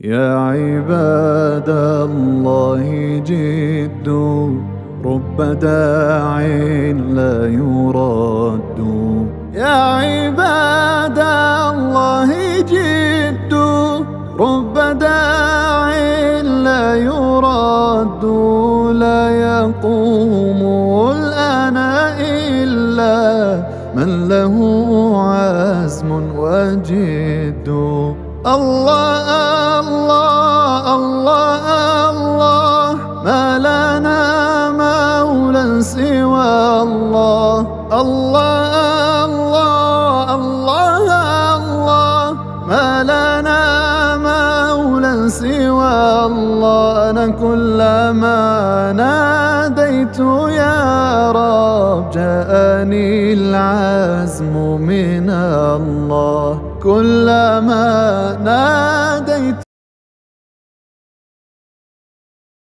يا عباد الله جدوا، رب داع لا يرد. يا عباد الله جدوا، رب داع لا يرد. لا يقوم الآن إلا من له عزم وجد. الله الله الله الله، ما لنا مولى سوى الله. الله الله الله الله، ما لنا مولى سوى الله. أنا كلما ناديت يا رب جاءني العزم من الله. كلما ناديت